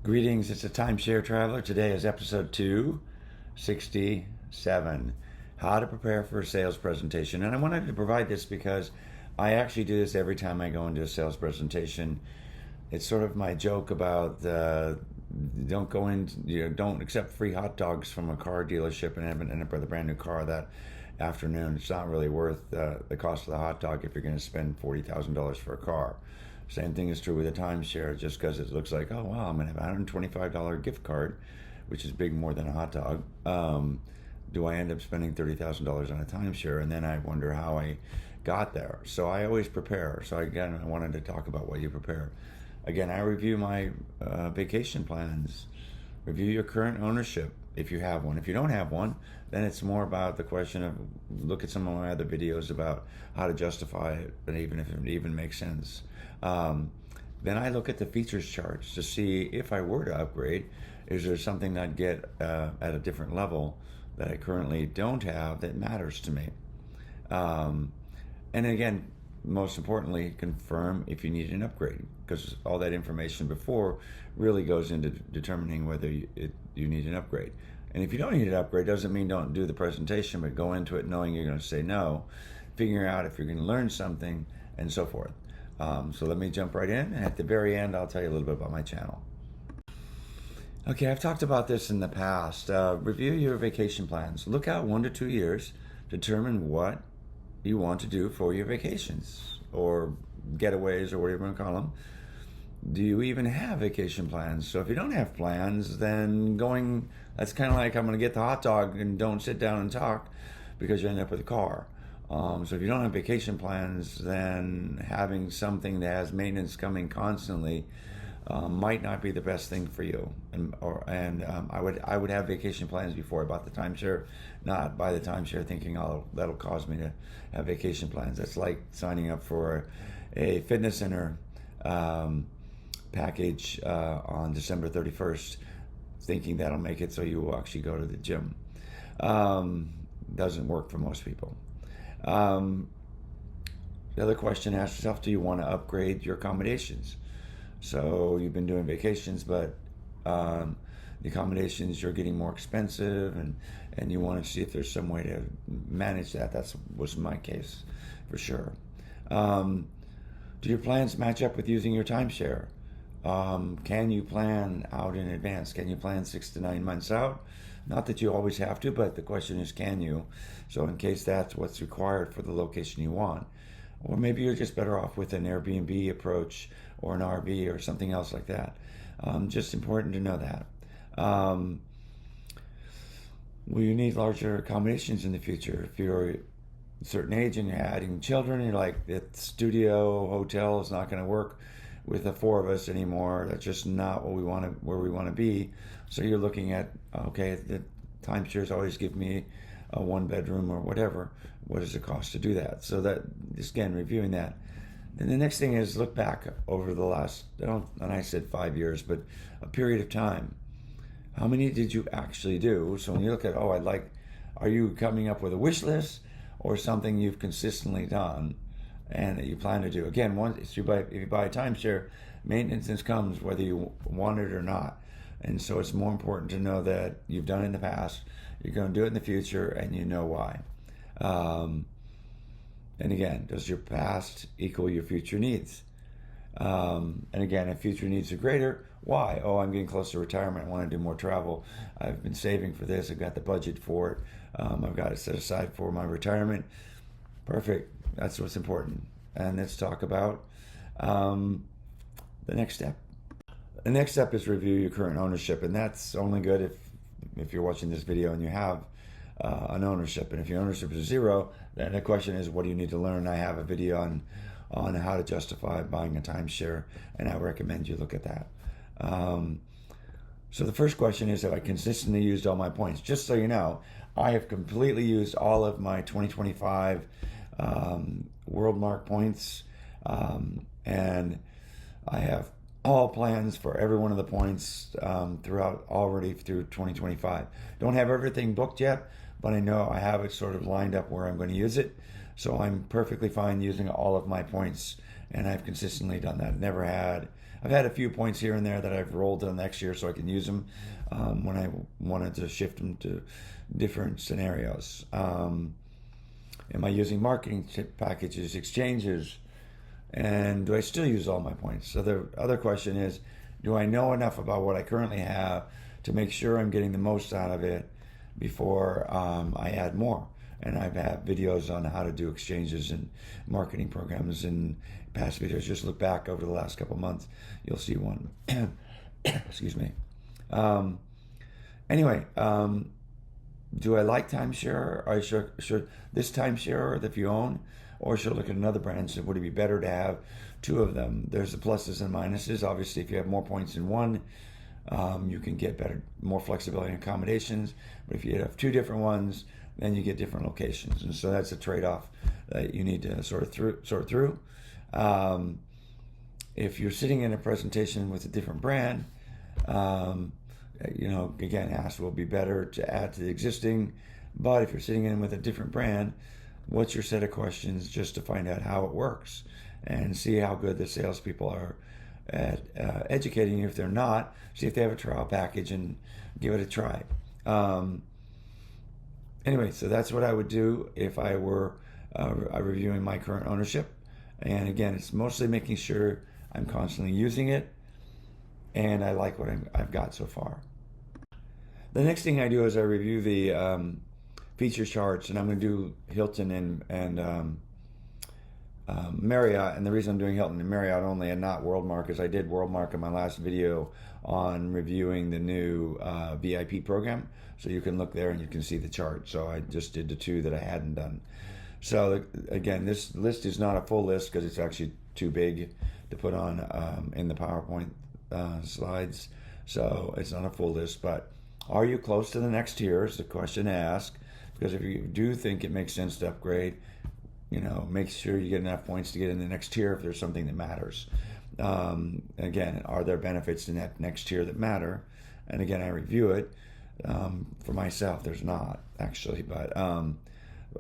Greetings, it's a Timeshare Traveler. Today is episode 267, How to Prepare for a Sales Presentation. And I wanted to provide this because I actually do this every time I go into a sales presentation. It's sort of my joke about don't accept free hot dogs from a car dealership and end up with a brand new car that afternoon. It's not really worth the cost of the hot dog if you're going to spend $40,000 for a car. Same thing is true with a timeshare. Just because it looks like, oh wow, I'm going to have a $125 gift card, which is big more than a hot dog, do I end up spending $30,000 on a timeshare? And then I wonder how I got there. So I always prepare. So again, I wanted to talk about what you prepare. Again, I review my vacation plans, review your current ownership if you have one. If you don't have one, then it's more about the question of look at some of my other videos about how to justify it, and even if it even makes sense. Then I look at the features charts to see if I were to upgrade, is there something I'd get at a different level that I currently don't have that matters to me. And again, most importantly, confirm if you need an upgrade, because all that information before really goes into determining whether you need an upgrade. And if you don't need an upgrade, doesn't mean don't do the presentation, but go into it knowing you're going to say no, figuring out if you're going to learn something, and so forth. So let me jump right in, and at the very end, I'll tell you a little bit about my channel. Okay, I've talked about this in the past. Review your vacation plans. Look out 1 to 2 years. Determine what you want to do for your vacations or getaways or whatever you want to call them. Do you even have vacation plans? So if you don't have plans, then that's kind of like I'm going to get the hot dog and don't sit down and talk because you end up with a car. So if you don't have vacation plans, then having something that has maintenance coming constantly might not be the best thing for you. I would have vacation plans before I bought the timeshare, not buy the timeshare thinking, oh, that'll cause me to have vacation plans. That's like signing up for a fitness center package on December 31st, thinking that'll make it so you will actually go to the gym. Doesn't work for most people. The other question, ask yourself, do you want to upgrade your accommodations? So you've been doing vacations, but the accommodations, you're getting more expensive, and you want to see if there's some way to manage that. That was my case, for sure. Do your plans match up with using your timeshare? Can you plan out in advance? Can you plan 6 to 9 months out? Not that you always have to, but the question is, can you? So in case that's what's required for the location you want. Or maybe you're just better off with an Airbnb approach or an RV or something else like that. Just important to know that. Will you need larger accommodations in the future? If you're a certain age and you're adding children, you're like, the studio hotel is not going to work with the 4 of us anymore. That's just not what where we want to be. So you're looking at, okay, the timeshares always give me a 1-bedroom or whatever. What does it cost to do that? So that, again, reviewing that. Then the next thing is look back over the last, and I said 5 years, but a period of time. How many did you actually do? So when you look at, are you coming up with a wish list or something you've consistently done and that you plan to do? Again, if you buy a timeshare, maintenance comes whether you want it or not. And so it's more important to know that you've done it in the past, you're going to do it in the future, and you know why. And again, does your past equal your future needs? And again, if future needs are greater, why? Oh, I'm getting close to retirement. I want to do more travel. I've been saving for this. I've got the budget for it. I've got it set aside for my retirement. Perfect. That's what's important. And let's talk about the next step. The next step is review your current ownership, and that's only good if you're watching this video and you have an ownership. And if your ownership is 0, then the question is, what do you need to learn? I have a video on how to justify buying a timeshare, and I recommend you look at that. So the first question is, have I consistently used all my points? Just so you know, I have completely used all of my 2025 WorldMark points, and I have all plans for every one of the points throughout 2025. Don't have everything booked yet, but I know I have it sort of lined up where I'm going to use it. So I'm perfectly fine using all of my points, and I've consistently done that. Never had I've had a few points here and there that I've rolled to the next year so I can use them when I wanted to shift them to different scenarios. Am I using marketing packages, exchanges, and do I still use all my points? So the other question is, do I know enough about what I currently have to make sure I'm getting the most out of it before I add more? And I've had videos on how to do exchanges and marketing programs in past videos. Just look back over the last couple months, you'll see one. Excuse me. Anyway, do I like timeshare? Or should this timeshare if you own, or should I look at another brand? So would it be better to have two of them? There's the pluses and minuses. Obviously, if you have more points in one, you can get more flexibility and accommodations. But if you have two different ones, then you get different locations, and so that's a trade-off that you need to sort through. If you're sitting in a presentation with a different brand, again, ask will be better to add to the existing. But if you're sitting in with a different brand, what's your set of questions just to find out how it works and see how good the salespeople are at educating you. If they're not, see if they have a trial package and give it a try. Anyway, so that's what I would do if I were reviewing my current ownership. And again, it's mostly making sure I'm constantly using it and I like what I've got so far. The next thing I do is I review the feature charts, and I'm going to do Hilton and Marriott. And the reason I'm doing Hilton and Marriott only and not WorldMark is I did WorldMark in my last video on reviewing the new VIP program. So you can look there and you can see the chart. So I just did the two that I hadn't done. So again, this list is not a full list because it's actually too big to put on in the PowerPoint slides. So it's not a full list, but are you close to the next tier is the question to ask. Because if you do think it makes sense to upgrade, make sure you get enough points to get in the next tier if there's something that matters. Again, are there benefits in that next tier that matter? And again, I review it. For myself, there's not actually, but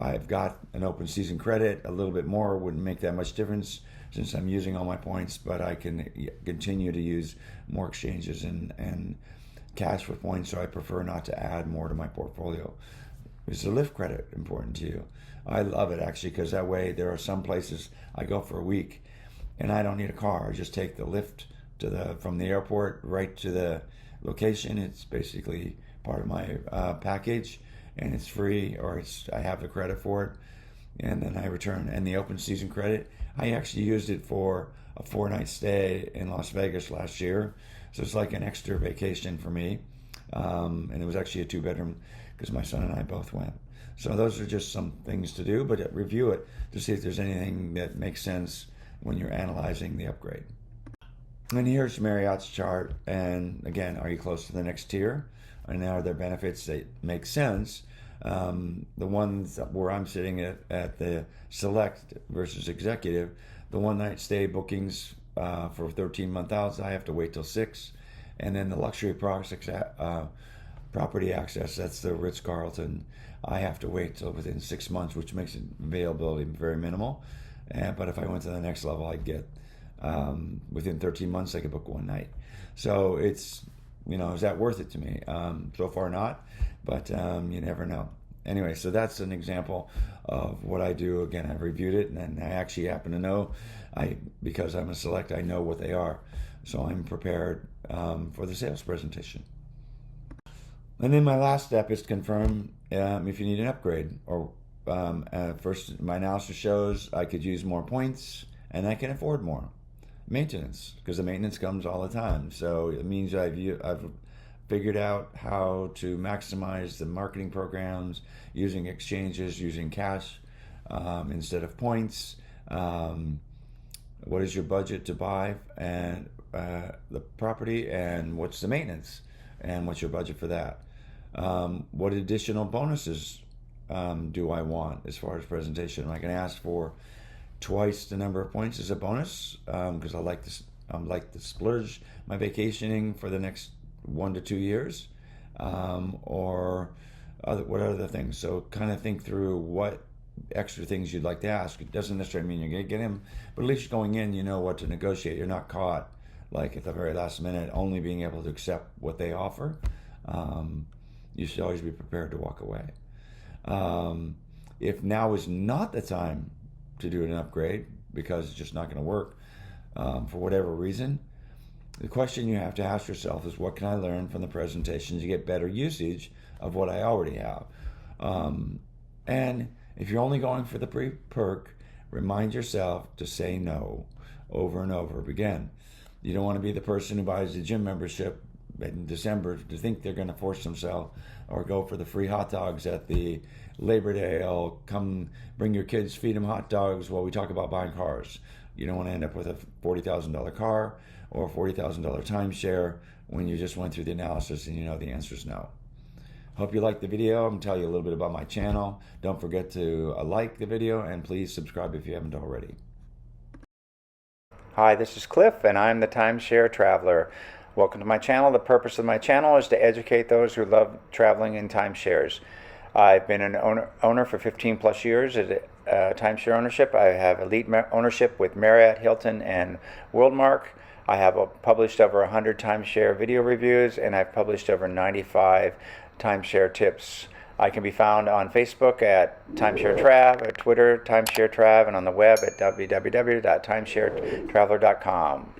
I've got an open season credit. A little bit more wouldn't make that much difference since I'm using all my points, but I can continue to use more exchanges and cash for points, so I prefer not to add more to my portfolio. Is the lift credit important to you? I love it actually, because that way there are some places I go for a week and I don't need a car. I just take the lift from the airport right to the location. It's basically part of my package, and it's free, or I have the credit for it, and then I return. And the open season credit, I actually used it for a 4-night stay in Las Vegas last year, so it's like an extra vacation for me. And it was actually a 2-bedroom because my son and I both went. So those are just some things to do, but review it to see if there's anything that makes sense when you're analyzing the upgrade. And here's Marriott's chart, and again, are you close to the next tier? And are there benefits that make sense? The ones where I'm sitting at the select versus executive, the 1-night stay bookings for 13-month outs, I have to wait till 6. And then the luxury property access, that's the Ritz-Carlton, I have to wait till within 6 months, which makes availability very minimal. But if I went to the next level, I'd get within 13 months I could book 1 night. So it's, is that worth it to me? So far not, but you never know. Anyway, so that's an example of what I do. Again, I've reviewed it, and then I actually happen to know, because I'm a select, I know what they are. So I'm prepared for the sales presentation. And then my last step is to confirm if you need an upgrade. Or first, my analysis shows I could use more points and I can afford more maintenance, because the maintenance comes all the time. So it means I've figured out how to maximize the marketing programs using exchanges, using cash instead of points. What is your budget to buy and the property, and what's the maintenance, and what's your budget for that? What additional bonuses do I want as far as presentation? I can ask for twice the number of points as a bonus because I like to splurge my vacationing for the next 1 to 2 years, or what other things. So kind of think through what extra things you'd like to ask. It doesn't necessarily mean you're going to get them, but at least going in, you know what to negotiate. You're not caught like at the very last minute, only being able to accept what they offer, you should always be prepared to walk away. If now is not the time to do an upgrade because it's just not going to work for whatever reason, the question you have to ask yourself is, what can I learn from the presentations to get better usage of what I already have? And if you're only going for the perk, remind yourself to say no over and over again. You don't want to be the person who buys the gym membership in December to think they're going to force themselves, or go for the free hot dogs at the Labor Day. Oh, come bring your kids, feed them hot dogs while we talk about buying cars. You don't want to end up with a $40,000 car or a $40,000 timeshare when you just went through the analysis and you know the answer is no. Hope you liked the video. I'm going to tell you a little bit about my channel. Don't forget to like the video, and please subscribe if you haven't already. Hi, this is Cliff, and I'm the Timeshare Traveler. Welcome to my channel. The purpose of my channel is to educate those who love traveling in timeshares. I've been an owner for 15 plus years at timeshare ownership. I have elite ownership with Marriott, Hilton, and Worldmark. I have published over 100 timeshare video reviews, and I've published over 95 timeshare tips. I can be found on Facebook at Timeshare Trav, at Twitter Timeshare Trav, and on the web at www.timesharetraveler.com.